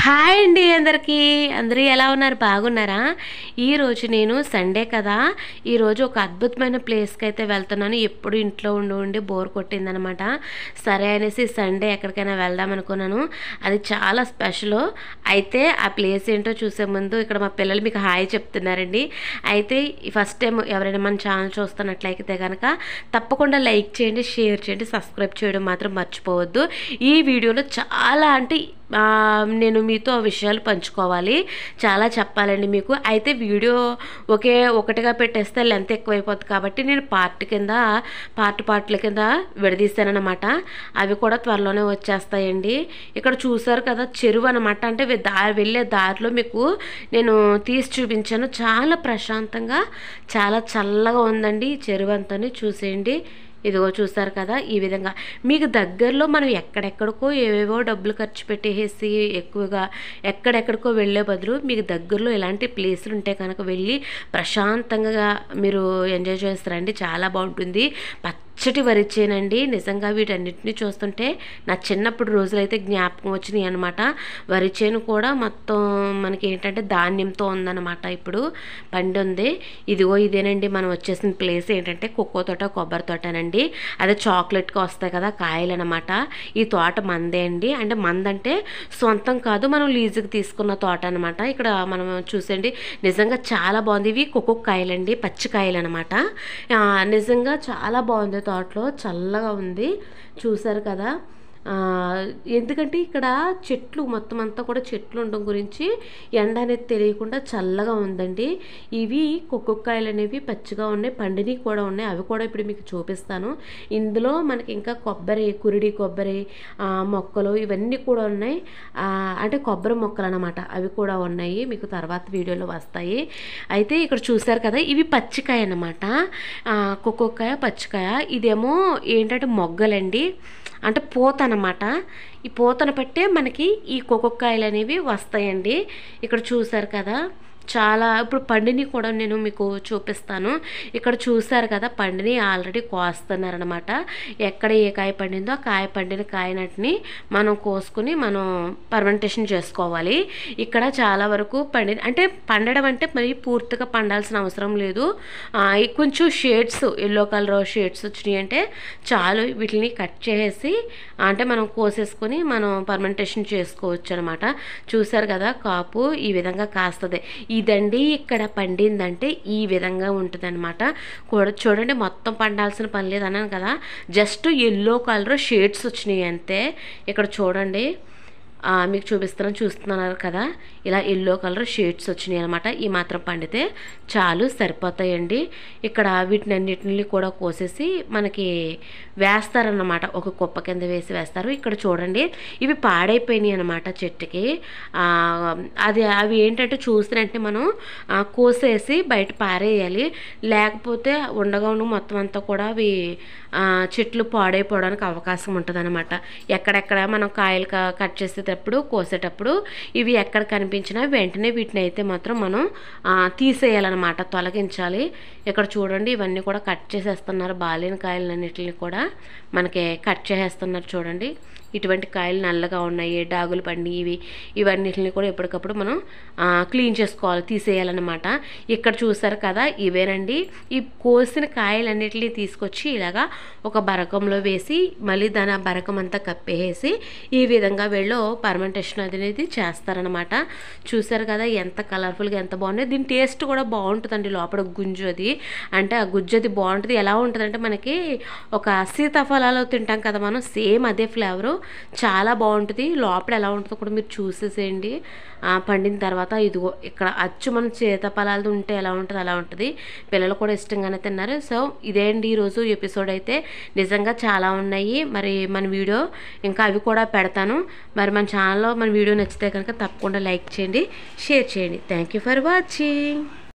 Hi అండి అందరూ ఎలా ఉన్నారు? బాగున్నారా? ఈరోజు నేను సండే కదా, ఈరోజు ఒక అద్భుతమైన ప్లేస్కి అయితే వెళ్తున్నాను. ఎప్పుడు ఇంట్లో ఉండి బోర్ కొట్టిందనమాట. సరే అనేసి సండే ఎక్కడికైనా వెళ్దాం అనుకున్నాను. అది చాలా స్పెషల్. అయితే ఆ ప్లేస్ ఏంటో చూసే ముందు ఇక్కడ మా పిల్లలు మీకు హాయ్ చెప్తున్నారండి. అయితే ఫస్ట్ టైం ఎవరైనా మన ఛానల్ చూస్తున్నట్లయితే కనుక తప్పకుండా లైక్ చేయండి, షేర్ చేయండి, సబ్స్క్రైబ్ చేయడం మాత్రం మర్చిపోవద్దు. ఈ వీడియోలో చాలా నేను మీతో ఆ విషయాలు పంచుకోవాలి, చాలా చెప్పాలండి మీకు. అయితే వీడియో ఒకటిగా పెట్టేస్తే లెంత్ ఎక్కువైపోతుంది కాబట్టి నేను పార్ట్ల కింద విడదీశానమాట. అవి కూడా త్వరలోనే వచ్చేస్తాయండి. ఇక్కడ చూసారు కదా చెరువు అనమాట. అంటే వెళ్ళే దారిలో మీకు నేను తీసి చూపించాను. చాలా ప్రశాంతంగా, చాలా చల్లగా ఉందండి ఈ చెరువు అంతా. చూసేయండి, ఇదిగో చూసారు కదా. ఈ విధంగా మీకు దగ్గరలో మనం ఎక్కడెక్కడికో ఏవేవో డబ్బులు ఖర్చు పెట్టేసి ఎక్కువగా ఎక్కడెక్కడికో వెళ్ళే బదులు మీకు దగ్గరలో ఇలాంటి ప్లేసులు ఉంటే కనుక వెళ్ళి ప్రశాంతంగా మీరు ఎంజాయ్ చేస్తారండి. చాలా బాగుంటుంది. పచ్చటి వరి చేనండి. నిజంగా వీటన్నిటిని చూస్తుంటే నా చిన్నప్పుడు రోజులైతే జ్ఞాపకం వచ్చినాయి అనమాట. వరి చేను కూడా మొత్తం మనకి ఏంటంటే ధాన్యంతో ఉందన్నమాట. ఇప్పుడు పండి ఉంది. ఇదేనండి మనం వచ్చేసిన ప్లేస్ ఏంటంటే కొక్కో తోట, కొబ్బరి తోటనండి. అదే చాక్లెట్గా వస్తాయి కదా కాయలు అనమాట. ఈ తోట మందే అండి. అంటే మందంటే సొంతం కాదు, మనం లీజుకి తీసుకున్న తోట అనమాట. ఇక్కడ మనం చూసండి, నిజంగా చాలా బాగుంది. ఇవి కొక్కో కాయలండి, పచ్చికాయలు అనమాట. నిజంగా చాలా బాగుంది. తోటలో చల్లగా ఉంది, చూసారు కదా. ఎందుకంటే ఇక్కడ చెట్లు మొత్తం అంతా కూడా చెట్లు ఉండడం గురించి ఎండ అనేది తెలియకుండా చల్లగా ఉందండి. ఇవి కొక్కొక్కాయలు అనేవి పచ్చిగా ఉన్నాయి, పండిని కూడా ఉన్నాయి. అవి కూడా ఇప్పుడు మీకు చూపిస్తాను. ఇందులో మనకి ఇంకా కురిడి కొబ్బరి మొక్కలు ఇవన్నీ కూడా ఉన్నాయి. అంటే కొబ్బరి మొక్కలు అనమాట. అవి కూడా ఉన్నాయి, మీకు తర్వాత వీడియోలో వస్తాయి. అయితే ఇక్కడ చూసారు కదా, ఇవి పచ్చికాయ అన్నమాట. కొక్కొక్కాయ, పచ్చికాయ. ఇదేమో ఏంటంటే మొగ్గలండి, అంటే పూత అన్నమాట. ఈ పూతను బట్టే మనకి ఈ కొక్కొక్కాయలు అనేవి వస్తాయండి. ఇక్కడ చూసారు కదా, చాలా ఇప్పుడు పండిని కూడా నేను మీకు చూపిస్తాను. ఇక్కడ చూసారు కదా, పండిని ఆల్రెడీ కోస్తున్నారనమాట. ఎక్కడ ఏ కాయ పండిందో ఆ పండిన కాయనటిని మనం కోసుకుని మనం ఫర్మెంటేషన్ చేసుకోవాలి. ఇక్కడ చాలా వరకు అంటే పండడం అంటే మరి పూర్తిగా పండాల్సిన అవసరం లేదు. కొంచెం షేడ్స్, ఎల్లో కలర్ షేడ్స్ వచ్చినాయి అంటే చాలు. వీటిని కట్ చేసి అంటే మనం కోసేసుకొని మనం ఫర్మెంటేషన్ చేసుకోవచ్చు అనమాట. చూసారు కదా, కాపు ఈ విధంగా కాస్తుంది. ఇదండి ఇక్కడ పండిందంటే ఈ విధంగా ఉంటుంది అనమాట. చూడండి, మొత్తం పండాల్సిన పని లేదన్నాను కదా, జస్ట్ ఎల్లో కలర్ షేడ్స్ వచ్చినాయి అంతే. ఇక్కడ చూడండి, మీకు చూస్తున్నారు కదా, ఇలా ఎల్లో కలర్ షేడ్స్ వచ్చినాయి అనమాట. ఈ మాత్రం పండితే చాలు, సరిపోతాయండి. ఇక్కడ వీటినన్నిటిని కూడా కోసేసి మనకి వేస్తారన్నమాట. ఒక కుప్ప కింద వేస్తారు. ఇక్కడ చూడండి, ఇవి పాడైపోయినాయి అనమాట చెట్టుకి. అవి ఏంటంటే చూసినట్టే మనం కోసేసి బయట పారేయాలి. లేకపోతే ఉండగా మొత్తం అంతా కూడా అవి చెట్లు పాడైపోవడానికి అవకాశం ఉంటుంది అనమాట. ఎక్కడెక్కడ మనం కాయలు కట్ చేసేటప్పుడు, కోసేటప్పుడు ఇవి ఎక్కడ కనిపించినా వెంటనే వీటిని అయితే మాత్రం మనం తీసేయాలన్నమాట, తొలగించాలి. ఇక్కడ చూడండి, ఇవన్నీ కూడా కట్ చేసేస్తున్నారు. బాలిన కాయలన్నిటిని కూడా మనకి కట్ చేసేస్తున్నారు. చూడండి, ఇటువంటి కాయలు నల్లగా ఉన్నాయి, డాగులు పండి ఇవన్నిటిని కూడా ఎప్పటికప్పుడు మనం క్లీన్ చేసుకోవాలి, తీసేయాలన్నమాట. ఇక్కడ చూసారు కదా, ఇవేనండి. ఈ కోసిన కాయలన్నిటిని తీసుకొచ్చి ఇలాగా ఒక బరకంలో వేసి మళ్ళీ దాని ఆ బరకం అంతా కప్పేసి ఈ విధంగా వీళ్ళు ఫర్మెంటేషన్ అనేది చేస్తారనమాట. చూసారు కదా, ఎంత కలర్ఫుల్గా, ఎంత బాగుంది. దీని టేస్ట్ కూడా బాగుంటుందండి. లోపల గుంజు అది, అంటే ఆ గుజ్జు అది బాగుంటుంది. ఎలా ఉంటుందంటే మనకి ఒక సీతాఫలాలు తింటాం కదా మనం, సేమ్ అదే ఫ్లేవరు, చాలా బాగుంటుంది. లోపల ఎలా ఉంటుందో కూడా మీరు చూసేసేయండి. పండిన తర్వాత ఇదిగో ఇక్కడ అచ్చు మనం సీతాఫలాలు ఉంటే ఎలా ఉంటుంది అలా ఉంటుంది. పిల్లలు కూడా ఇష్టంగానే తిన్నారు. సో ఇదే అండి ఈరోజు ఎపిసోడ్. అయితే నిజంగా చాలా ఉన్నాయి. మరి మన వీడియో ఇంకా అవి కూడా పెడతాను. మరి మన ఛానల్లో మన వీడియో నచ్చితే కనుక తప్పకుండా లైక్ చేయండి, షేర్ చేయండి. Thank you for watching.